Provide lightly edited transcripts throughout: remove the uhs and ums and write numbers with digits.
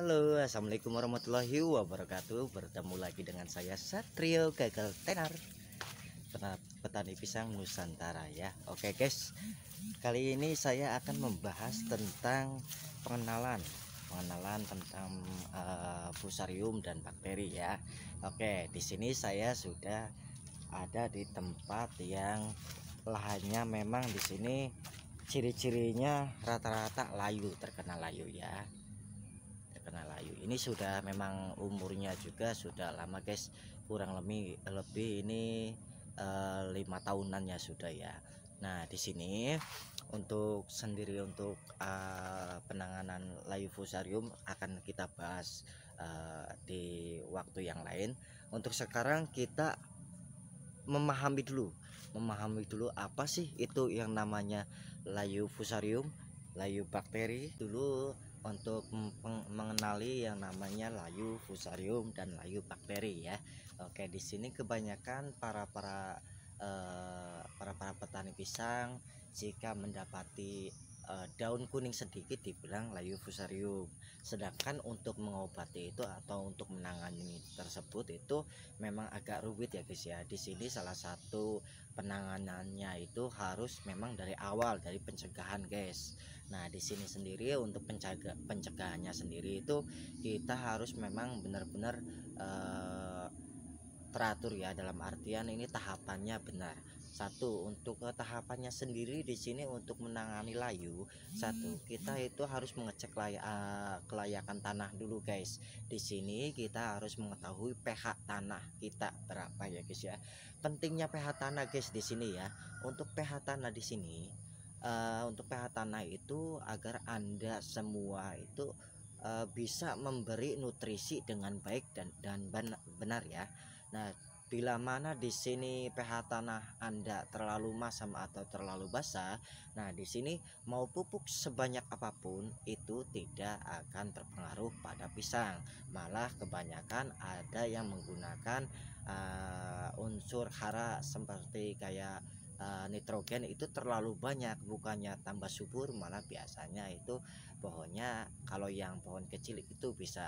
Halo, assalamualaikum warahmatullahi wabarakatuh. Bertemu lagi dengan saya Satrio Gagal Tenar, petani pisang Nusantara ya. Oke guys, kali ini saya akan membahas tentang pengenalan tentang fusarium dan bakteri ya. Oke, di sini saya sudah ada di tempat yang lahannya memang di sini ciri-cirinya rata-rata layu, terkena layu ya. Ini sudah memang umurnya juga sudah lama guys, kurang lebih ini 5 tahunannya sudah ya. Nah di sini untuk penanganan layu fusarium akan kita bahas di waktu yang lain. Untuk sekarang kita memahami dulu apa sih itu yang namanya layu fusarium, layu bakteri dulu. Untuk mengenali yang namanya layu fusarium dan layu bakteri ya. Oke, di sini kebanyakan para petani pisang jika mendapati daun kuning sedikit dibilang layu fusarium. Sedangkan untuk mengobati itu atau untuk menangani tersebut itu memang agak rumit ya guys ya. Di sini salah satu penanganannya itu harus memang dari awal, dari pencegahan guys. Nah di sini sendiri untuk pencegahannya sendiri itu kita harus memang benar-benar teratur ya, dalam artian ini tahapannya benar. Satu, untuk tahapannya sendiri di sini untuk menangani layu, satu kita itu harus mengecek kelayakan tanah dulu guys. Di sini kita harus mengetahui pH tanah kita berapa ya guys ya. Pentingnya pH tanah guys di sini ya. Untuk pH tanah di sini, untuk pH tanah itu agar Anda semua itu bisa memberi nutrisi dengan baik dan benar ya. Nah, bila mana di sini pH tanah Anda terlalu masam atau terlalu basah, nah di sini mau pupuk sebanyak apapun itu tidak akan terpengaruh pada pisang. Malah kebanyakan ada yang menggunakan unsur hara seperti kayak nitrogen itu terlalu banyak, bukannya tambah subur malah biasanya itu pohonnya, kalau yang pohon kecil itu bisa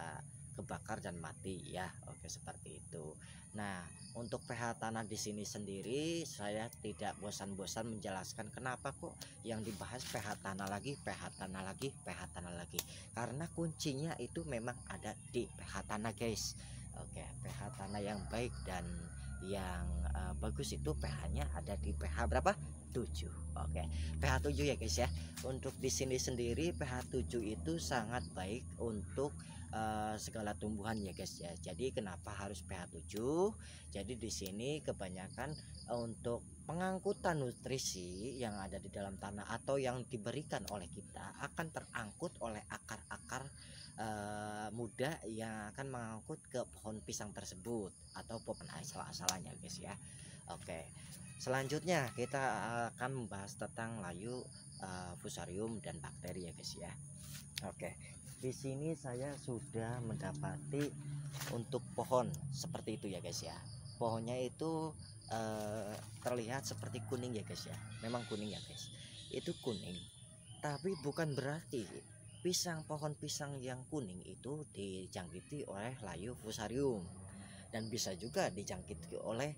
kebakar dan mati ya. Oke, seperti itu. Nah, untuk pH tanah di sini sendiri saya tidak bosan-bosan menjelaskan kenapa kok yang dibahas pH tanah lagi, pH tanah lagi, pH tanah lagi. Karena kuncinya itu memang ada di pH tanah guys. Oke, pH tanah yang baik dan yang bagus itu pH-nya ada di pH berapa? 7. Oke, pH 7 ya guys ya. Untuk di sini sendiri pH 7 itu sangat baik untuk segala tumbuhan ya guys ya. Jadi kenapa harus pH 7? Jadi di sini kebanyakan untuk pengangkutan nutrisi yang ada di dalam tanah atau yang diberikan oleh kita akan terangkut oleh akar-akar muda yang akan mengangkut ke pohon pisang tersebut atau pohon asal-asalannya guys ya. Oke, selanjutnya kita akan membahas tentang layu fusarium dan bakteri ya guys ya. Oke, di sini saya sudah mendapati untuk pohon seperti itu ya guys ya. Pohonnya itu terlihat seperti kuning ya guys ya. Memang kuning ya guys. Itu kuning, tapi bukan berarti pohon pisang yang kuning itu dijangkiti oleh layu fusarium, dan bisa juga dijangkiti oleh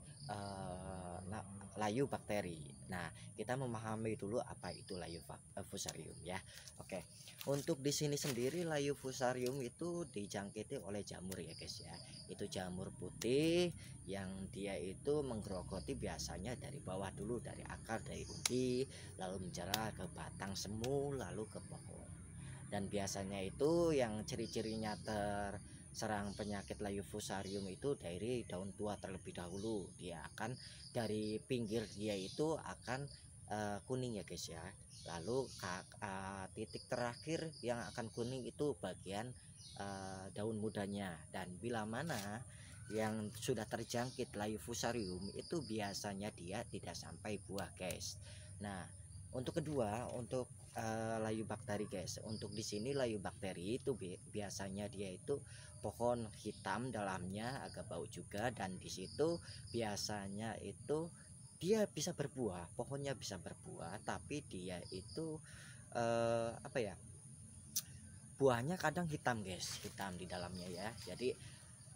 layu bakteri. Nah, kita memahami dulu apa itu layu fusarium ya. Oke. Untuk di sini sendiri layu fusarium itu dijangkiti oleh jamur ya guys ya. Itu jamur putih yang dia itu menggerogoti biasanya dari bawah dulu, dari akar, dari umbi, lalu menjalar ke batang semu, lalu ke pohon. Dan biasanya itu yang ciri-cirinya terserang penyakit layu fusarium itu dari daun tua terlebih dahulu. Dia akan dari pinggir, dia itu akan kuning ya guys ya. Lalu titik terakhir yang akan kuning itu bagian daun mudanya. Dan bila mana yang sudah terjangkit layu fusarium itu biasanya dia tidak sampai buah guys. Nah, untuk kedua, untuk layu bakteri guys. Untuk di sini layu bakteri itu biasanya dia itu pohon hitam, dalamnya agak bau juga, dan di situ biasanya itu dia bisa berbuah, pohonnya bisa berbuah, tapi dia itu apa ya, buahnya kadang hitam guys, hitam di dalamnya ya. Jadi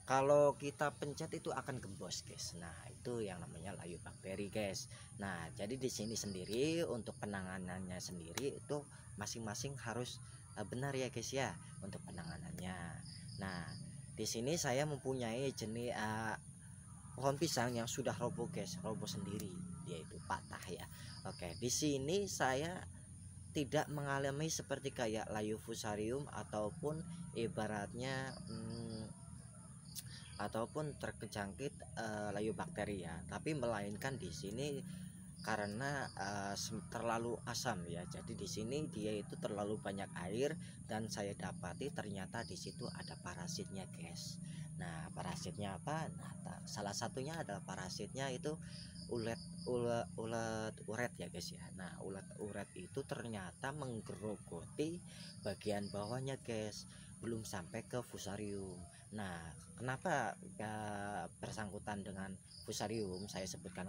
kalau kita pencet itu akan gembos guys. Nah itu yang namanya layu bakteri guys. Nah jadi di sini sendiri untuk penanganannya sendiri itu masing-masing harus benar ya guys ya untuk penanganannya. Nah di sini saya mempunyai jenis pohon pisang yang sudah roboh guys, roboh sendiri, yaitu patah ya. Oke, di sini saya tidak mengalami seperti kayak layu fusarium ataupun ibaratnya ataupun terkejangkit layu bakteri ya, tapi melainkan di sini karena terlalu asam ya. Jadi di sini dia itu terlalu banyak air dan saya dapati ternyata di situ ada parasitnya guys. Nah parasitnya apa? Nah salah satunya adalah parasitnya itu ulet uret ya guys ya. Nah ulet uret itu ternyata menggerogoti bagian bawahnya guys, belum sampai ke fusarium. Nah kenapa bersangkutan dengan fusarium saya sebutkan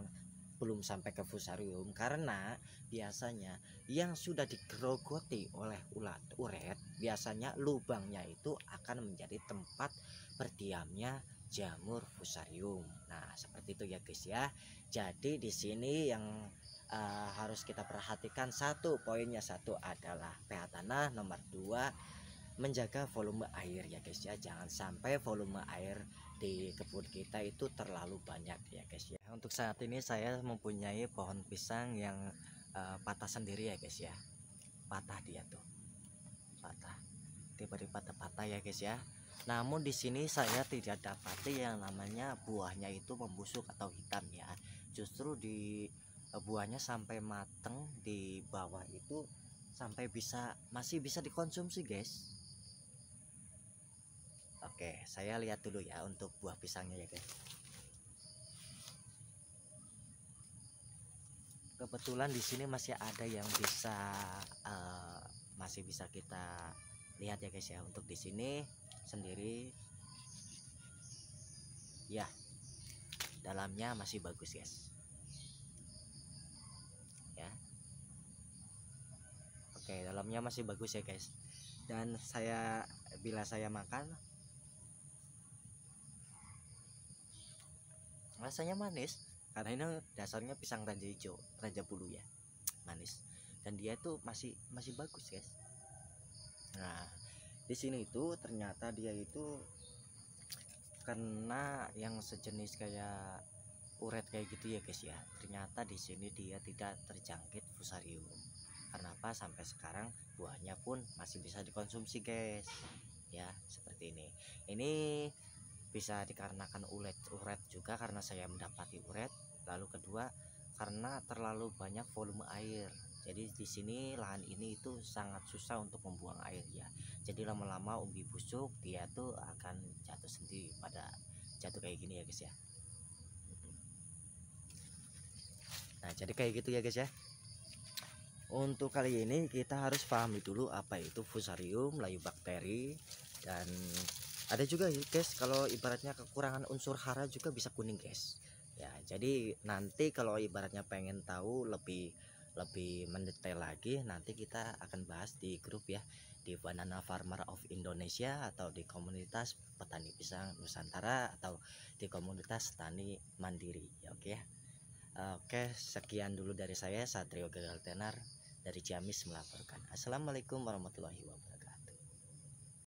belum sampai ke fusarium, karena biasanya yang sudah digerogoti oleh ulat uret biasanya lubangnya itu akan menjadi tempat berdiamnya jamur fusarium. Nah seperti itu ya guys ya. Jadi di sini yang harus kita perhatikan satu poinnya, satu adalah pH tanah, nomor dua menjaga volume air ya guys ya. Jangan sampai volume air di kebun kita itu terlalu banyak ya guys ya. Untuk saat ini saya mempunyai pohon pisang yang patah sendiri ya guys ya. Patah dia tuh, patah, tiba-tiba patah ya guys ya. Namun di sini saya tidak dapati yang namanya buahnya itu membusuk atau hitam ya. Justru di buahnya sampai mateng di bawah itu, sampai masih bisa dikonsumsi guys. Oke, saya lihat dulu ya untuk buah pisangnya ya guys. Kebetulan di sini masih ada yang masih bisa kita lihat ya guys ya. Untuk di sini sendiri ya, dalamnya masih bagus guys. Ya. Oke, dalamnya masih bagus ya guys. Dan bila saya makan rasanya manis karena ini dasarnya pisang raja hijau, raja bulu ya, manis. Dan dia itu masih bagus guys. Nah di sini itu ternyata dia itu kena yang sejenis kayak uret kayak gitu ya guys ya. Ternyata di sini dia tidak terjangkit fusarium. Karena apa? Sampai sekarang buahnya pun masih bisa dikonsumsi guys. Ya seperti ini. Ini bisa dikarenakan uret juga karena saya mendapati uret. Lalu kedua karena terlalu banyak volume air. Jadi di sini lahan ini itu sangat susah untuk membuang air ya. Jadi lama-lama umbi busuk dia tuh akan jatuh sendiri, pada jatuh kayak gini ya guys ya. Nah jadi kayak gitu ya guys ya. Untuk kali ini kita harus pahami dulu apa itu fusarium, layu bakteri, dan ada juga guys kalau ibaratnya kekurangan unsur hara juga bisa kuning guys. Ya jadi nanti kalau ibaratnya pengen tahu lebih mendetail lagi, nanti kita akan bahas di grup ya, di Banana Farmer of Indonesia atau di komunitas petani pisang Nusantara atau di komunitas tani mandiri ya. Oke ya. Oke, sekian dulu dari saya, Satrio Gagal Tenar dari Ciamis melaporkan. Assalamualaikum warahmatullahi wabarakatuh.